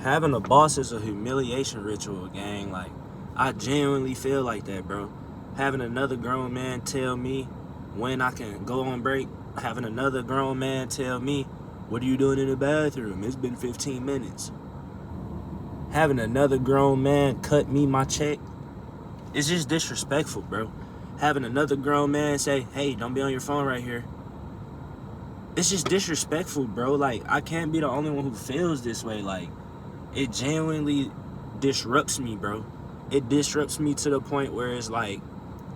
Having a boss is a humiliation ritual, gang. Like, I genuinely feel like that, bro. Having another grown man tell me when I can go on break. Having another grown man tell me, what are you doing in the bathroom? It's been 15 minutes. Having another grown man cut me my check. It's just disrespectful, bro. Having another grown man say, hey, don't be on your phone right here. It's just disrespectful, bro. Like, I can't be the only one who feels this way. Like, it genuinely disrupts me, bro. It disrupts me to the point where it's like,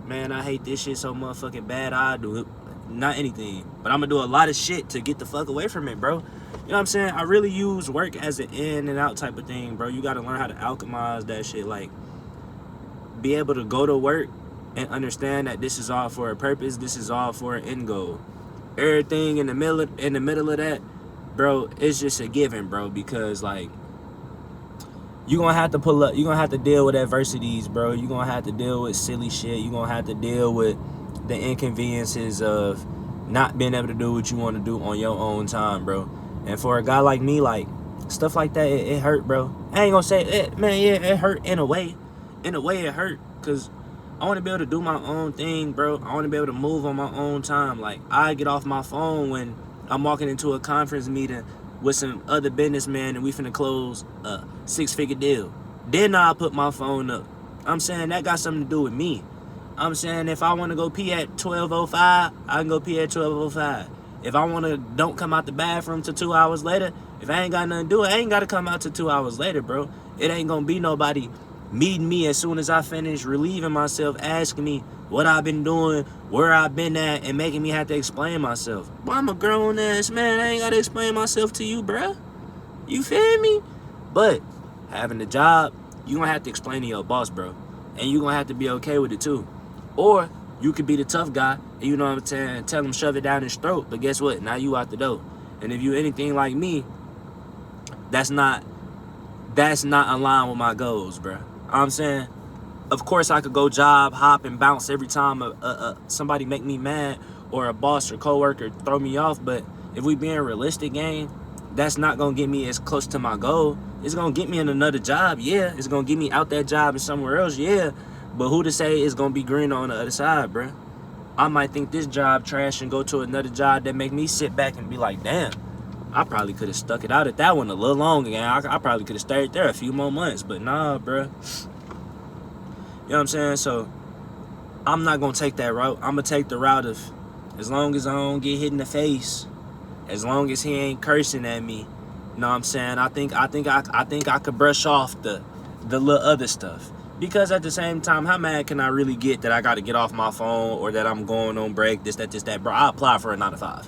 man, I hate this shit so motherfucking bad. I do it. Not anything, but I'm gonna do a lot of shit to get the fuck away from it, bro. You know what I'm saying? I really use work as an in and out type of thing, bro. You gotta learn how to alchemize that shit. Like, be able to go to work and understand that this is all for a purpose. This is all for an end goal. Everything in the middle of that, bro, it's just a given, bro. Because like, you gonna have to pull up. You gonna have to deal with adversities, bro. You gonna have to deal with silly shit. You gonna have to deal with the inconveniences of not being able to do what you want to do on your own time, bro. And for a guy like me, like, stuff like that, it hurt, bro. I ain't gonna say it, man. Yeah, it hurt in a way. In a way, it hurt because I want to be able to do my own thing, bro. I want to be able to move on my own time. Like, I get off my phone when I'm walking into a conference meeting with some other businessman and we finna close a 6-figure deal. Then I'll put my phone up. I'm saying that got something to do with me. I'm saying if I want to go pee at 12:05, I can go pee at 12:05. If I want to don't come out the bathroom till 2 hours later, if I ain't got nothing to do, I ain't got to come out till 2 hours later, bro. It ain't going to be nobody meeting me as soon as I finish relieving myself, asking me what I've been doing, where I've been at, and making me have to explain myself. Boy, I'm a grown-ass man. I ain't got to explain myself to you, bruh. You feel me? But having a job, you going to have to explain to your boss, bro. And you going to have to be okay with it, too. Or you could be the tough guy, and you know what I'm saying, tell him shove it down his throat. But guess what? Now you out the door. And if you anything like me, that's not aligned with my goals, bro. I'm saying, of course I could go job, hop, and bounce every time somebody make me mad or a boss or coworker throw me off. But if we being realistic, gang, that's not gonna get me as close to my goal. It's gonna get me in another job, yeah. It's gonna get me out that job and somewhere else, yeah. But who to say it's gonna be green on the other side, bro? I might think this job trash and go to another job that make me sit back and be like, damn, I probably could have stuck it out at that one a little longer, gang. I probably could have stayed there a few more months, but nah, bro. You know what I'm saying? So I'm not gonna take that route. I'm gonna take the route of, as long as I don't get hit in the face, as long as he ain't cursing at me, you know what I'm saying? I think I could brush off the little other stuff. Because at the same time, how mad can I really get that I got to get off my phone or that I'm going on break, this, that, bro? I apply for a 9-to-5.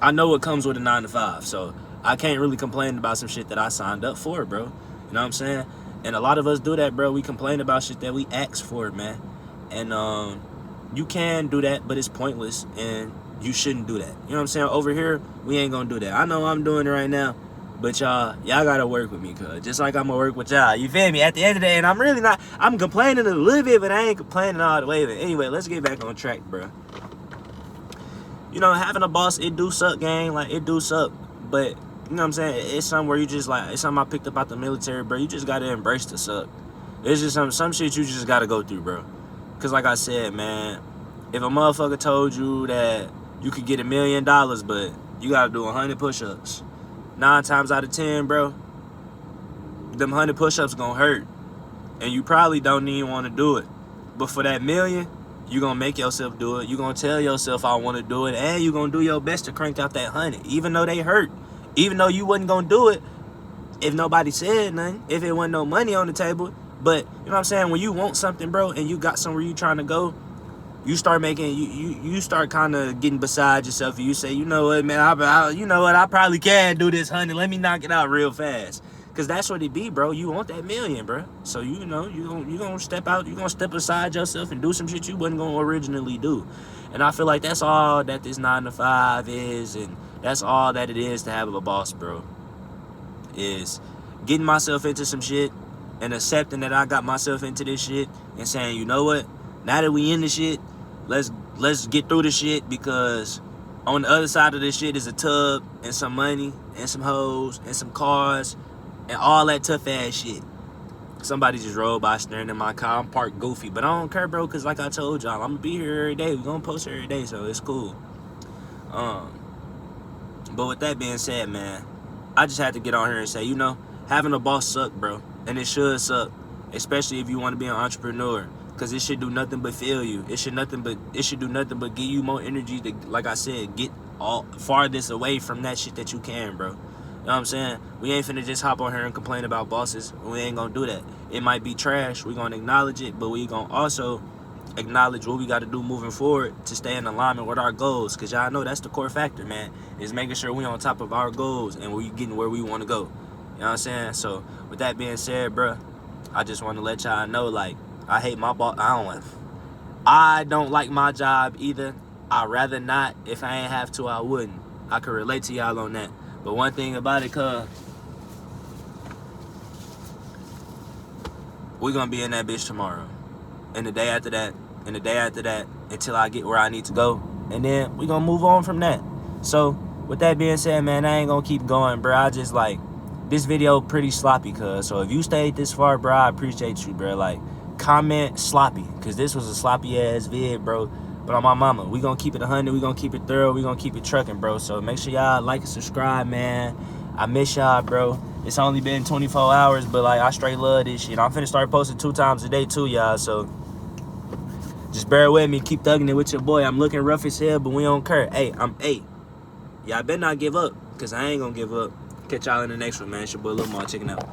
I know what comes with a 9-to-5, so I can't really complain about some shit that I signed up for, bro. You know what I'm saying? And a lot of us do that, bro. We complain about shit that we asked for, man. And you can do that, but it's pointless, and you shouldn't do that. You know what I'm saying? Over here, we ain't gonna do that. I know I'm doing it right now. But y'all gotta work with me, cuz. Just like I'm gonna work with y'all. You feel me? At the end of the day, and I'm really not, I'm complaining a little bit, but I ain't complaining all the way. But anyway, let's get back on track, bro. You know, having a boss, it do suck, gang. Like, it do suck. But, you know what I'm saying? It's something where you just, like, it's something I picked up out the military, bro. You just gotta embrace the suck. It's just some shit you just gotta go through, bro. Cause like I said, man, if a motherfucker told you that you could get $1 million, but you gotta do 100 push-ups, 9 times out of 10, bro, them 100 push-ups gonna hurt. And you probably don't even want to do it. But for that $1 million, you gonna make yourself do it. You gonna tell yourself I want to do it. And you gonna do your best to crank out that 100. Even though they hurt. Even though you wasn't gonna do it if nobody said nothing. If it wasn't no money on the table. But, you know what I'm saying? When you want something, bro, and you got somewhere you trying to go, you start making, you start kind of getting beside yourself, and you say, you know what, man, you know what, I probably can do this, honey. Let me knock it out real fast. Because that's what it be, bro. You want that $1 million, bro. So, you know, you gonna step out, you gonna step aside yourself and do some shit you wasn't gonna originally do. And I feel like that's all that this 9-to-5 is, and that's all that it is to have a boss, bro. Is getting myself into some shit and accepting that I got myself into this shit and saying, you know what, now that we in the shit, let's get through the shit, because on the other side of this shit is a tub and some money and some hoes and some cars and all that tough ass shit. Somebody just rolled by staring in my car. I'm parked goofy, but I don't care, bro, because like I told y'all, I'm gonna be here every day. We're gonna post every day, so it's cool. But with that being said, man, I just had to get on here and say, you know, having a boss suck, bro, and it should suck, especially if you want to be an entrepreneur, because it should do nothing but fill you. It should do nothing but give you more energy to, like I said, get all farthest away from that shit that you can, bro. You know what I'm saying? We ain't finna just hop on here and complain about bosses. We ain't gonna do that. It might be trash. We gonna acknowledge it, but we gonna also acknowledge what we got to do moving forward to stay in alignment with our goals. Because y'all know that's the core factor, man, is making sure we on top of our goals and we getting where we want to go. You know what I'm saying? So with that being said, bro, I just want to let y'all know, like, I hate my boss. I don't like my job either. I'd rather not. If I ain't have to, I wouldn't. I could relate to y'all on that. But one thing about it, cuz, we gonna be in that bitch tomorrow, and the day after that, and the day after that, until I get where I need to go, and then we gonna move on from that. So with that being said, man, I ain't gonna keep going, bro. I just, like, this video pretty sloppy, cuz, so if you stayed this far, bro, I appreciate you, bro. Like, comment sloppy, because this was a sloppy ass vid, bro. But on my mama, we gonna keep it 100, we gonna keep it thorough, we gonna keep it trucking, bro. So make sure y'all like and subscribe, man. I miss y'all, bro. It's only been 24 hours, but, like, I straight love this shit. I'm finna start posting 2 times a day too, y'all. So just bear with me, keep thugging it with your boy. I'm looking rough as hell, but we don't care. Hey, y'all better not give up, because I ain't gonna give up. Catch y'all in the next one, man. It's your boy Lil Mar, checking out.